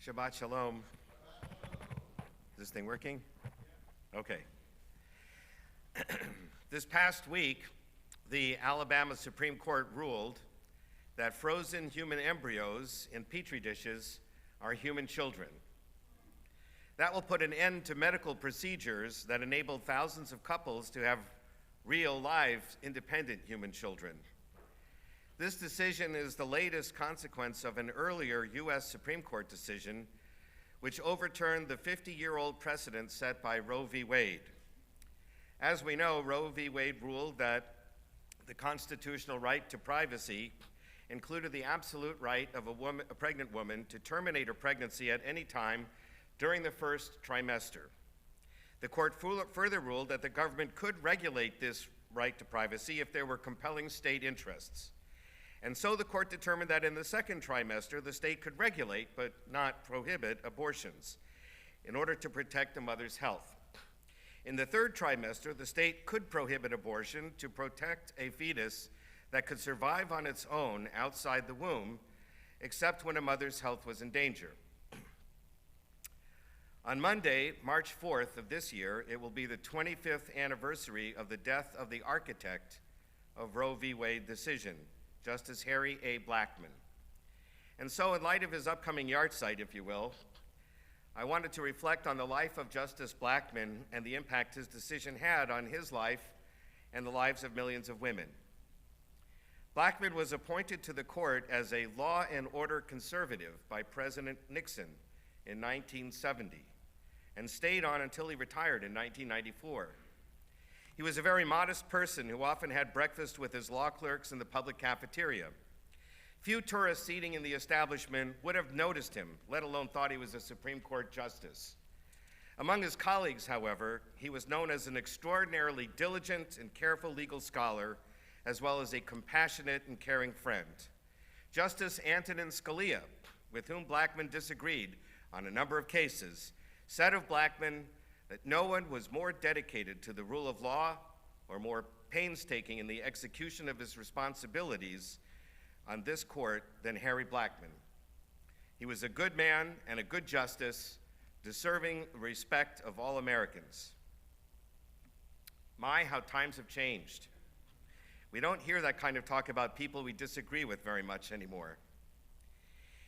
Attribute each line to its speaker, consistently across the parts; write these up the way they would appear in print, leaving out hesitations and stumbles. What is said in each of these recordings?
Speaker 1: Shabbat Shalom. Is this thing working? Okay. This past week, the Alabama Supreme Court ruled that frozen human embryos in petri dishes are human children. That will put an end to medical procedures that enabled thousands of couples to have real, live, independent human children. This decision is the latest consequence of an earlier U.S. Supreme Court decision which overturned the 50-year-old precedent set by Roe v. Wade. As we know, Roe v. Wade ruled that the constitutional right to privacy included the absolute right of a pregnant woman to terminate her pregnancy at any time during the first trimester. The court further ruled that the government could regulate this right to privacy if there were compelling state interests. And so the court determined that in the second trimester, the state could regulate but not prohibit abortions in order to protect the mother's health. In the third trimester, the state could prohibit abortion to protect a fetus that could survive on its own outside the womb, except when a mother's health was in danger. On Monday, March 4th of this year, it will be the 25th anniversary of the death of the architect of Roe v. Wade decision, Justice Harry A. Blackmun. And so in light of his upcoming yahrzeit, if you will, I wanted to reflect on the life of Justice Blackmun and the impact his decision had on his life and the lives of millions of women. Blackmun was appointed to the court as a law and order conservative by President Nixon in 1970 and stayed on until he retired in 1994. He was a very modest person who often had breakfast with his law clerks in the public cafeteria. Few tourists seating in the establishment would have noticed him, let alone thought he was a Supreme Court justice. Among his colleagues, however, he was known as an extraordinarily diligent and careful legal scholar, as well as a compassionate and caring friend. Justice Antonin Scalia, with whom Blackmun disagreed on a number of cases, said of Blackmun that no one was more dedicated to the rule of law or more painstaking in the execution of his responsibilities on this court than Harry Blackmun. He was a good man and a good justice, deserving the respect of all Americans. My, how times have changed. We don't hear that kind of talk about people we disagree with very much anymore.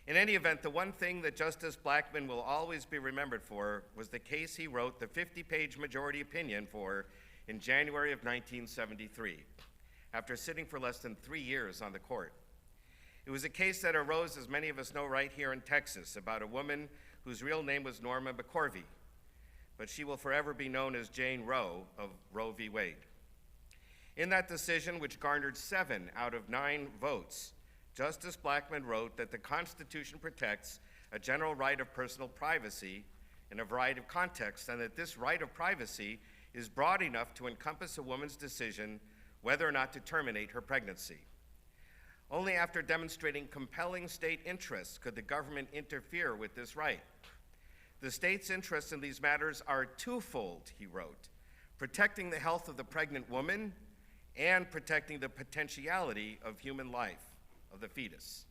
Speaker 1: In any event, the one thing that Justice Blackmun will always be remembered for was the case he wrote the 50-page majority opinion for in January of 1973, after sitting for less than 3 years on the court. It was a case that arose, as many of us know, right here in Texas, about a woman whose real name was Norma McCorvey, but she will forever be known as Jane Roe of Roe v. Wade. In that decision, which garnered 7 out of 9 votes, Justice Blackmun wrote that the Constitution protects a general right of personal privacy in a variety of contexts, and that this right of privacy is broad enough to encompass a woman's decision whether or not to terminate her pregnancy. Only after demonstrating compelling state interests could the government interfere with this right. The state's interests in these matters are twofold, he wrote, protecting the health of the pregnant woman and protecting the potentiality of human life, of the fetus.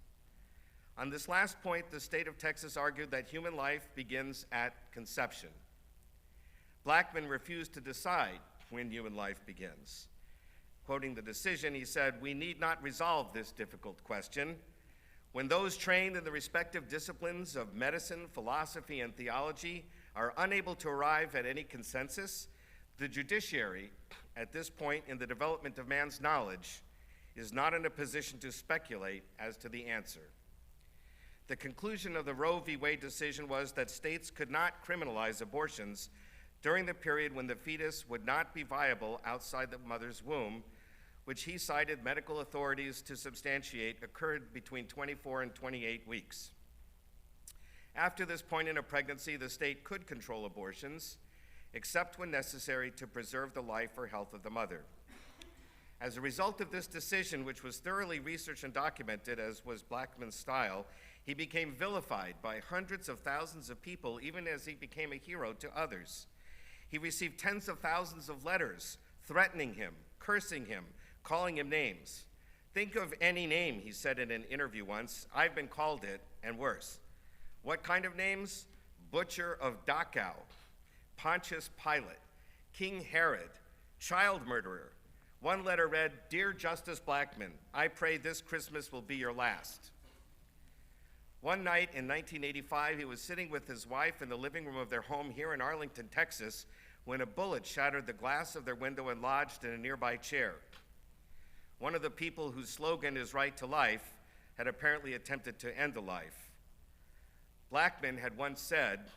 Speaker 1: On this last point, the state of Texas argued that human life begins at conception. Blackmun refused to decide when human life begins. Quoting the decision, he said, "We need not resolve this difficult question. When those trained in the respective disciplines of medicine, philosophy, and theology are unable to arrive at any consensus, the judiciary, at this point in the development of man's knowledge, is not in a position to speculate as to the answer." The conclusion of the Roe v. Wade decision was that states could not criminalize abortions during the period when the fetus would not be viable outside the mother's womb, which he cited medical authorities to substantiate occurred between 24 and 28 weeks. After this point in a pregnancy, the state could control abortions, except when necessary to preserve the life or health of the mother. As a result of this decision, which was thoroughly researched and documented, as was Blackmun's style, he became vilified by hundreds of thousands of people, even as he became a hero to others. He received tens of thousands of letters threatening him, cursing him, calling him names. "Think of any name," he said in an interview once. "I've been called it, and worse." What kind of names? Butcher of Dachau, Pontius Pilate, King Herod, child murderer. One letter read, "Dear Justice Blackmun, I pray this Christmas will be your last." One night in 1985, he was sitting with his wife in the living room of their home here in Arlington, Texas, when a bullet shattered the glass of their window and lodged in a nearby chair. One of the people whose slogan is "Right to Life" had apparently attempted to end the life. Blackmun had once said,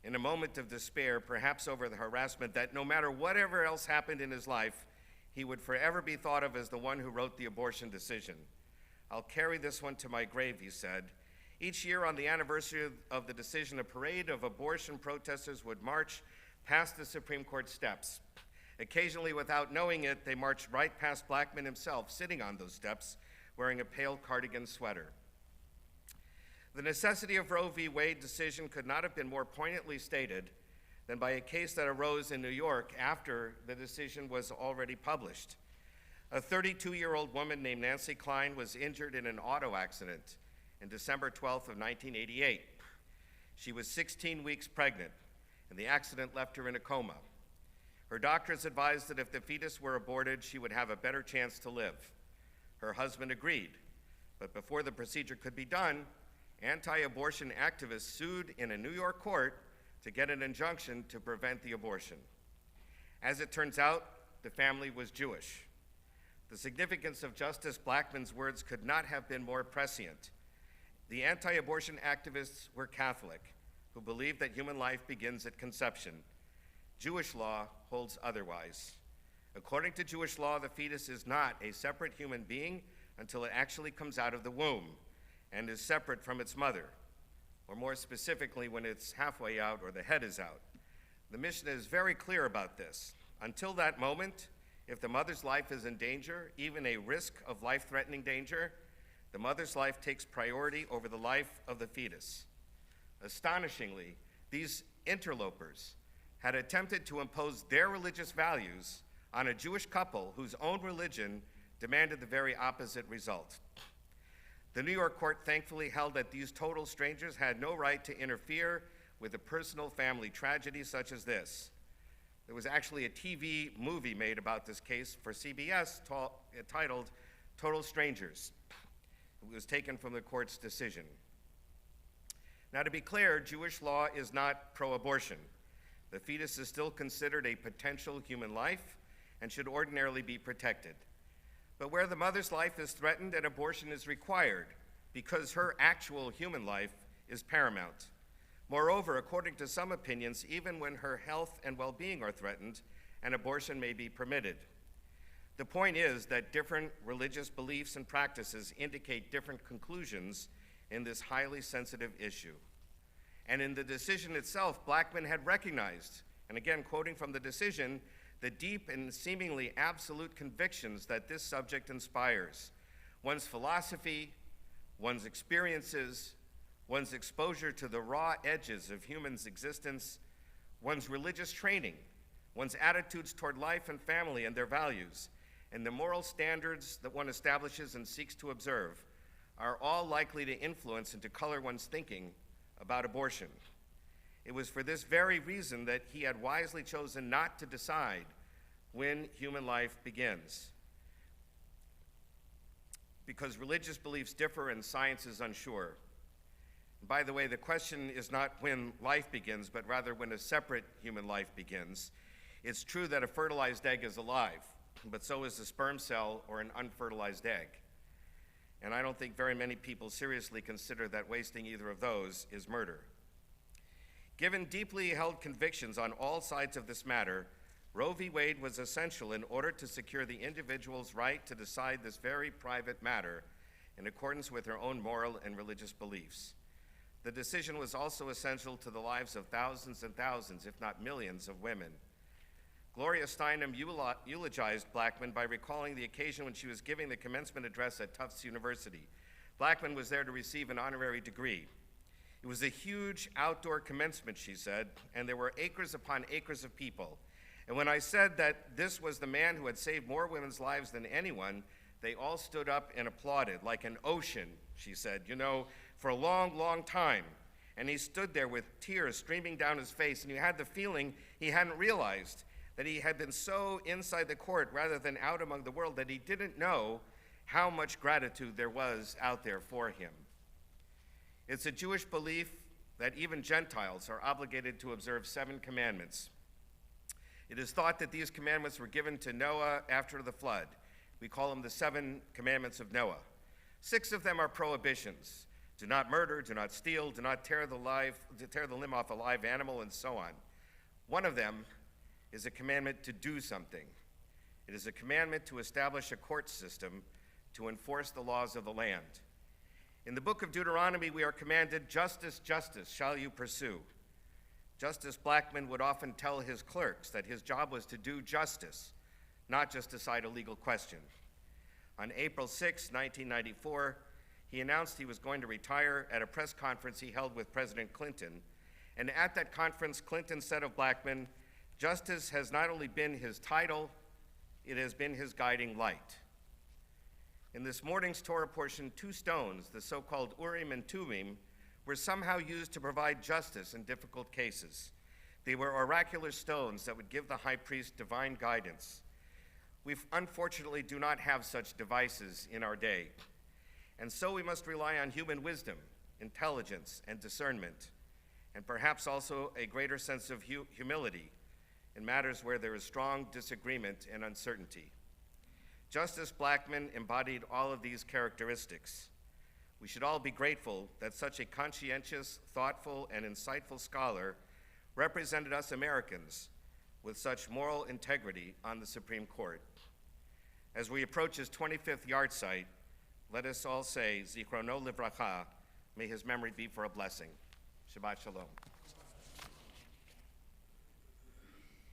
Speaker 1: in a moment of despair, perhaps over the harassment, that no matter whatever else happened in his life, he would forever be thought of as the one who wrote the abortion decision. "I'll carry this one to my grave," he said. Each year on the anniversary of the decision, a parade of abortion protesters would march past the Supreme Court steps. Occasionally, without knowing it, they marched right past Blackmun himself, sitting on those steps, wearing a pale cardigan sweater. The necessity of Roe v. Wade decision could not have been more poignantly stated than by a case that arose in New York after the decision was already published. A 32-year-old woman named Nancy Klein was injured in an auto accident in December 12th of 1988. She was 16 weeks pregnant, and the accident left her in a coma. Her doctors advised that if the fetus were aborted, she would have a better chance to live. Her husband agreed, but before the procedure could be done, anti-abortion activists sued in a New York court to get an injunction to prevent the abortion. As it turns out, the family was Jewish. The significance of Justice Blackmun's words could not have been more prescient. The anti-abortion activists were Catholic, who believed that human life begins at conception. Jewish law holds otherwise. According to Jewish law, the fetus is not a separate human being until it actually comes out of the womb and is separate from its mother, or more specifically, when it's halfway out or the head is out. The Mishnah is very clear about this. Until that moment, if the mother's life is in danger, even a risk of life-threatening danger, the mother's life takes priority over the life of the fetus. Astonishingly, these interlopers had attempted to impose their religious values on a Jewish couple whose own religion demanded the very opposite result. The New York court thankfully held that these total strangers had no right to interfere with a personal family tragedy such as this. There was actually a TV movie made about this case for CBS titled "Total Strangers." It was taken from the court's decision. Now, to be clear, Jewish law is not pro-abortion. The fetus is still considered a potential human life and should ordinarily be protected. But where the mother's life is threatened, an abortion is required because her actual human life is paramount. Moreover, according to some opinions, even when her health and well-being are threatened, an abortion may be permitted. The point is that different religious beliefs and practices indicate different conclusions in this highly sensitive issue. And in the decision itself, Blackmun had recognized, and again quoting from the decision, the deep and seemingly absolute convictions that this subject inspires. One's philosophy, one's experiences, one's exposure to the raw edges of humans' existence, one's religious training, one's attitudes toward life and family and their values, and the moral standards that one establishes and seeks to observe are all likely to influence and to color one's thinking about abortion. It was for this very reason that he had wisely chosen not to decide when human life begins. Because religious beliefs differ and science is unsure. By the way, the question is not when life begins, but rather when a separate human life begins. It's true that a fertilized egg is alive, but so is a sperm cell or an unfertilized egg. And I don't think very many people seriously consider that wasting either of those is murder. Given deeply held convictions on all sides of this matter, Roe v. Wade was essential in order to secure the individual's right to decide this very private matter in accordance with her own moral and religious beliefs. The decision was also essential to the lives of thousands and thousands, if not millions, of women. Gloria Steinem eulogized Blackmun by recalling the occasion when she was giving the commencement address at Tufts University. Blackmun was there to receive an honorary degree. It was a huge outdoor commencement, she said, and there were acres upon acres of people. And when I said that this was the man who had saved more women's lives than anyone, they all stood up and applauded, like an ocean, she said, for a long, long time. and he stood there with tears streaming down his face, and you had the feeling he hadn't realized that he had been so inside the court rather than out among the world that he didn't know how much gratitude there was out there for him. It's a Jewish belief that even Gentiles are obligated to observe 7 commandments. It is thought that these commandments were given to Noah after the flood. We call them the 7 commandments of Noah. 6 of them are prohibitions. Do not murder, do not steal, do not tear the limb off a live animal, and so on. One of them is a commandment to do something. It is a commandment to establish a court system to enforce the laws of the land. In the book of Deuteronomy, we are commanded, justice, justice shall you pursue. Justice Blackman would often tell his clerks that his job was to do justice, not just decide a legal question. On April 6, 1994, he announced he was going to retire at a press conference he held with President Clinton. And at that conference, Clinton said of Blackman, "Justice has not only been his title, it has been his guiding light." In this morning's Torah portion, 2 stones, the so-called Urim and Tumim, were somehow used to provide justice in difficult cases. They were oracular stones that would give the high priest divine guidance. We unfortunately do not have such devices in our day. And so we must rely on human wisdom, intelligence, and discernment, and perhaps also a greater sense of humility in matters where there is strong disagreement and uncertainty. Justice Blackman embodied all of these characteristics. We should all be grateful that such a conscientious, thoughtful, and insightful scholar represented us Americans with such moral integrity on the Supreme Court. As we approach his 25th yahrzeit, let us all say, Zichrono Livracha, may his memory be for a blessing. Shabbat Shalom.